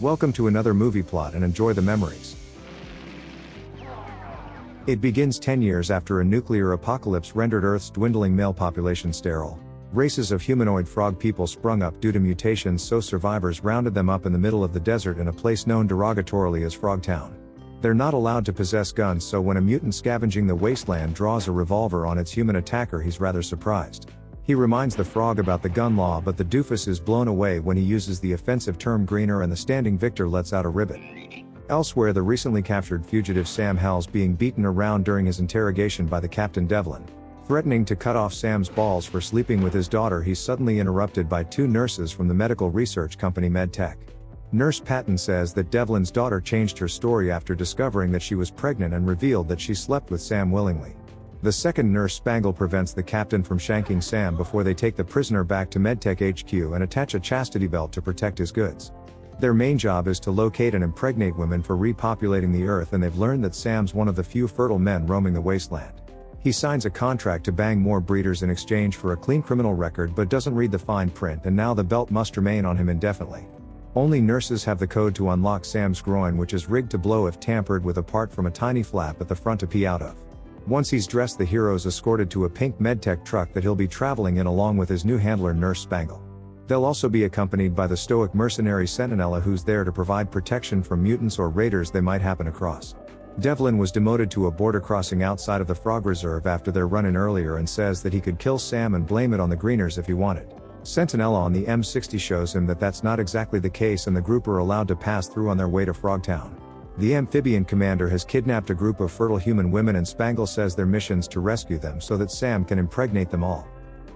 Welcome to another movie plot and enjoy the memories. It begins 10 years after a nuclear apocalypse rendered Earth's dwindling male population sterile. Races of humanoid frog people sprung up due to mutations, so survivors rounded them up in the middle of the desert in a place known derogatorily as Frogtown. They're not allowed to possess guns, so when a mutant scavenging the wasteland draws a revolver on its human attacker, he's rather surprised. He reminds the frog about the gun law, but the doofus is blown away when he uses the offensive term greener and the standing victor lets out a ribbon. Elsewhere, the recently captured fugitive Sam Hell's being beaten around during his interrogation by the Captain Devlin. Threatening to cut off Sam's balls for sleeping with his daughter, he's suddenly interrupted by two nurses from the medical research company MedTech. Nurse Patton says that Devlin's daughter changed her story after discovering that she was pregnant and revealed that she slept with Sam willingly. The second nurse, Spangle, prevents the captain from shanking Sam before they take the prisoner back to MedTech HQ and attach a chastity belt to protect his goods. Their main job is to locate and impregnate women for repopulating the earth, and they've learned that Sam's one of the few fertile men roaming the wasteland. He signs a contract to bang more breeders in exchange for a clean criminal record, but doesn't read the fine print, and now the belt must remain on him indefinitely. Only nurses have the code to unlock Sam's groin, which is rigged to blow if tampered with, apart from a tiny flap at the front to pee out of. Once he's dressed, the hero's escorted to a pink MedTech truck that he'll be traveling in along with his new handler, Nurse Spangle. They'll also be accompanied by the stoic mercenary Centinella, who's there to provide protection from mutants or raiders they might happen across. Devlin was demoted to a border crossing outside of the Frog Reserve after their run-in earlier, and says that he could kill Sam and blame it on the Greeners if he wanted. Centinella on the M60 shows him that that's not exactly the case, and the group are allowed to pass through on their way to Frogtown. The amphibian commander has kidnapped a group of fertile human women, and Spangle says their mission's to rescue them so that Sam can impregnate them all.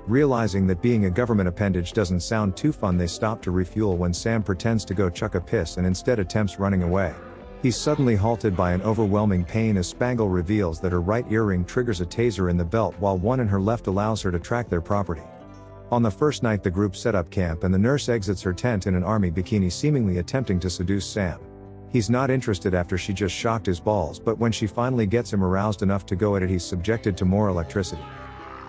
Realizing that being a government appendage doesn't sound too fun, they stop to refuel when Sam pretends to go chuck a piss and instead attempts running away. He's suddenly halted by an overwhelming pain as Spangle reveals that her right earring triggers a taser in the belt, while one in her left allows her to track their property. On the first night, the group set up camp and the nurse exits her tent in an army bikini, seemingly attempting to seduce Sam. He's not interested after she just shocked his balls, but when she finally gets him aroused enough to go at it, he's subjected to more electricity.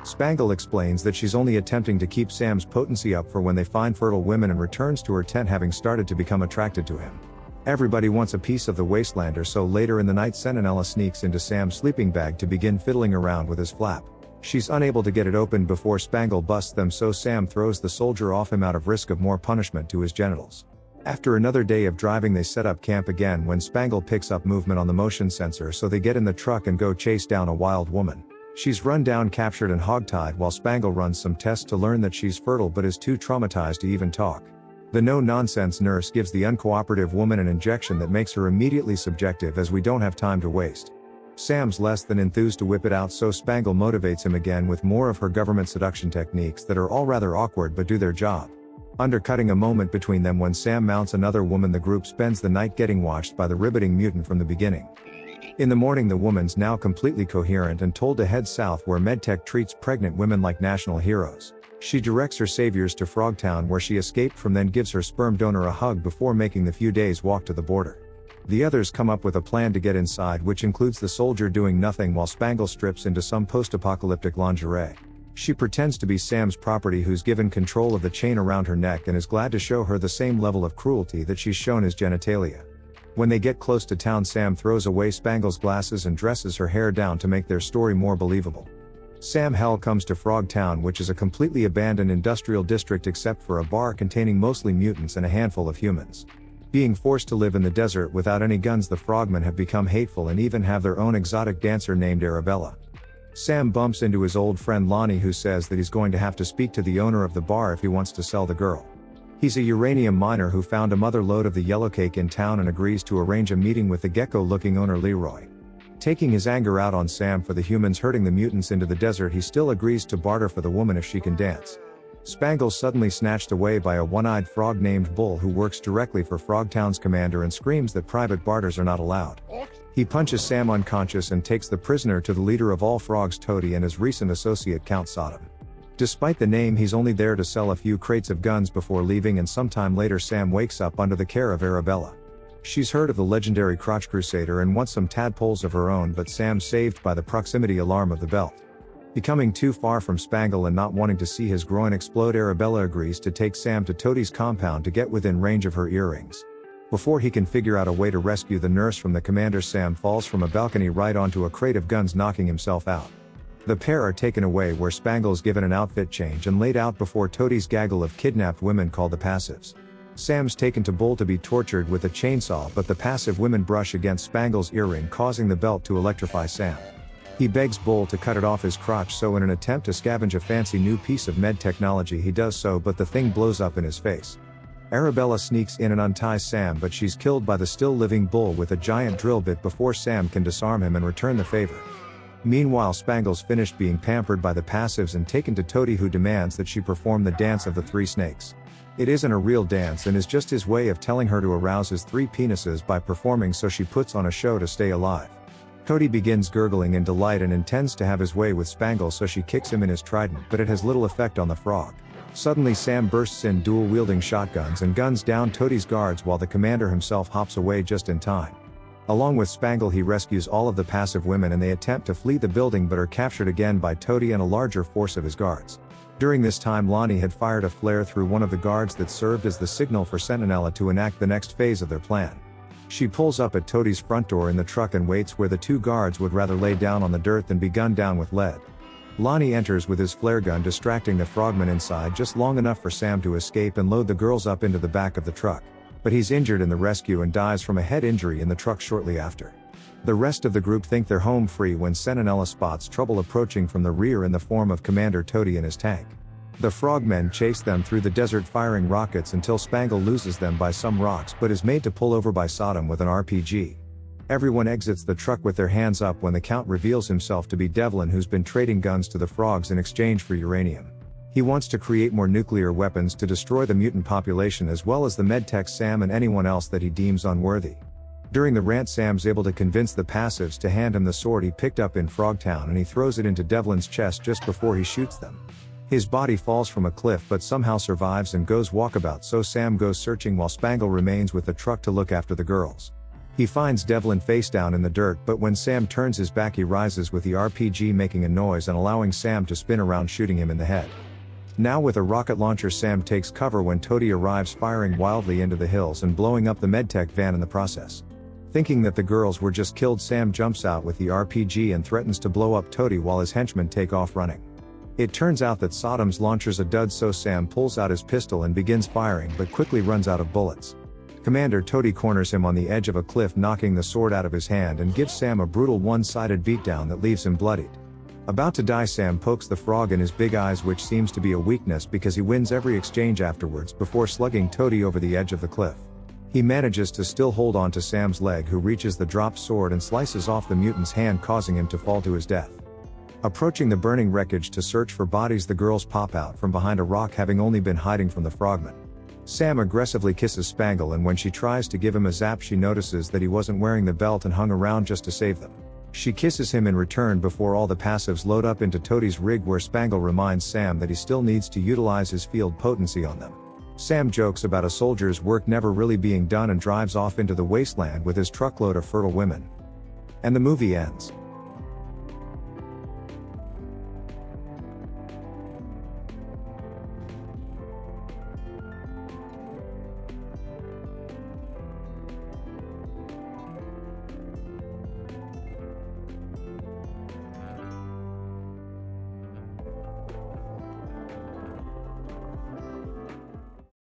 Spangle explains that she's only attempting to keep Sam's potency up for when they find fertile women, and returns to her tent having started to become attracted to him. Everybody wants a piece of the wastelander, so later in the night Centinella sneaks into Sam's sleeping bag to begin fiddling around with his flap. She's unable to get it open before Spangle busts them, so Sam throws the soldier off him out of risk of more punishment to his genitals. After another day of driving, they set up camp again when Spangle picks up movement on the motion sensor, so they get in the truck and go chase down a wild woman. She's run down, captured and hogtied, while Spangle runs some tests to learn that she's fertile but is too traumatized to even talk. The no-nonsense nurse gives the uncooperative woman an injection that makes her immediately subjective, as we don't have time to waste. Sam's less than enthused to whip it out, so Spangle motivates him again with more of her government seduction techniques that are all rather awkward but do their job. Undercutting a moment between them when Sam mounts another woman, the group spends the night getting watched by the riveting mutant from the beginning. In the morning, the woman's now completely coherent and told to head south, where MedTech treats pregnant women like national heroes. She directs her saviors to Frogtown, where she escaped from, then gives her sperm donor a hug before making the few days walk to the border. The others come up with a plan to get inside, which includes the soldier doing nothing while Spangle strips into some post-apocalyptic lingerie. She pretends to be Sam's property, who's given control of the chain around her neck, and is glad to show her the same level of cruelty that she's shown his genitalia. When they get close to town, Sam throws away Spangle's glasses and dresses her hair down to make their story more believable. Sam Hell comes to Frogtown, which is a completely abandoned industrial district except for a bar containing mostly mutants and a handful of humans. Being forced to live in the desert without any guns, the frogmen have become hateful and even have their own exotic dancer named Arabella. Sam bumps into his old friend Lonnie, who says that he's going to have to speak to the owner of the bar if he wants to sell the girl. He's a uranium miner who found a mother load of the yellowcake in town and agrees to arrange a meeting with the gecko-looking owner Leroy. Taking his anger out on Sam for the humans herding the mutants into the desert, he still agrees to barter for the woman if she can dance. Spangle's suddenly snatched away by a one-eyed frog named Bull, who works directly for Frogtown's commander, and screams that private barters are not allowed. He punches Sam unconscious and takes the prisoner to the leader of all frogs, Toty, and his recent associate, Count Sodom. Despite the name, he's only there to sell a few crates of guns before leaving, and sometime later Sam wakes up under the care of Arabella. She's heard of the legendary Crotch Crusader and wants some tadpoles of her own, but Sam's saved by the proximity alarm of the belt. Becoming too far from Spangle and not wanting to see his groin explode, Arabella agrees to take Sam to Toty's compound to get within range of her earrings. Before he can figure out a way to rescue the nurse from the commander, Sam falls from a balcony right onto a crate of guns, knocking himself out. The pair are taken away, where Spangle's given an outfit change and laid out before Toty's gaggle of kidnapped women called the Passives. Sam's taken to Bull to be tortured with a chainsaw, but the passive women brush against Spangle's earring, causing the belt to electrify Sam. He begs Bull to cut it off his crotch, so in an attempt to scavenge a fancy new piece of med technology he does so, but the thing blows up in his face. Arabella sneaks in and unties Sam, but she's killed by the still-living Bull with a giant drill bit before Sam can disarm him and return the favor. Meanwhile, Spangle's finished being pampered by the Passives and taken to Toty, who demands that she perform the dance of the three snakes. It isn't a real dance and is just his way of telling her to arouse his three penises by performing, so she puts on a show to stay alive. Toty begins gurgling in delight and intends to have his way with Spangle, so she kicks him in his trident, but it has little effect on the frog. Suddenly Sam bursts in, dual-wielding shotguns, and guns down Toty's guards while the commander himself hops away just in time. Along with Spangle, he rescues all of the passive women and they attempt to flee the building, but are captured again by Toty and a larger force of his guards. During this time, Looney had fired a flare through one of the guards that served as the signal for Centinella to enact the next phase of their plan. She pulls up at Toty's front door in the truck and waits where the two guards would rather lay down on the dirt than be gunned down with lead. Looney enters with his flare gun, distracting the frogmen inside just long enough for Sam to escape and load the girls up into the back of the truck. But he's injured in the rescue and dies from a head injury in the truck shortly after. The rest of the group think they're home free when Centinella spots trouble approaching from the rear in the form of Commander Toty in his tank. The frogmen chase them through the desert, firing rockets until Spangle loses them by some rocks but is made to pull over by Sodom with an RPG. Everyone exits the truck with their hands up when the Count reveals himself to be Devlin, who's been trading guns to the frogs in exchange for uranium. He wants to create more nuclear weapons to destroy the mutant population as well as the medtech Sam and anyone else that he deems unworthy. During the rant, Sam's able to convince the Passives to hand him the sword he picked up in Frogtown, and he throws it into Devlin's chest just before he shoots them. His body falls from a cliff but somehow survives and goes walkabout, so Sam goes searching while Spangle remains with the truck to look after the girls. He finds Devlin face down in the dirt, but when Sam turns his back he rises with the RPG making a noise and allowing Sam to spin around, shooting him in the head. Now with a rocket launcher, Sam takes cover when Toty arrives, firing wildly into the hills and blowing up the medtech van in the process. Thinking that the girls were just killed, Sam jumps out with the RPG and threatens to blow up Toty while his henchmen take off running. It turns out that Sodom's launcher's a dud, so Sam pulls out his pistol and begins firing but quickly runs out of bullets. Commander Toty corners him on the edge of a cliff, knocking the sword out of his hand, and gives Sam a brutal one-sided beatdown that leaves him bloodied. About to die, Sam pokes the frog in his big eyes, which seems to be a weakness because he wins every exchange afterwards before slugging Toty over the edge of the cliff. He manages to still hold on to Sam's leg, who reaches the dropped sword and slices off the mutant's hand, causing him to fall to his death. Approaching the burning wreckage to search for bodies, the girls pop out from behind a rock, having only been hiding from the frogmen. Sam aggressively kisses Spangle, and when she tries to give him a zap, she notices that he wasn't wearing the belt and hung around just to save them. She kisses him in return before all the Passives load up into Toty's rig, where Spangle reminds Sam that he still needs to utilize his field potency on them. Sam jokes about a soldier's work never really being done and drives off into the wasteland with his truckload of fertile women. And the movie ends.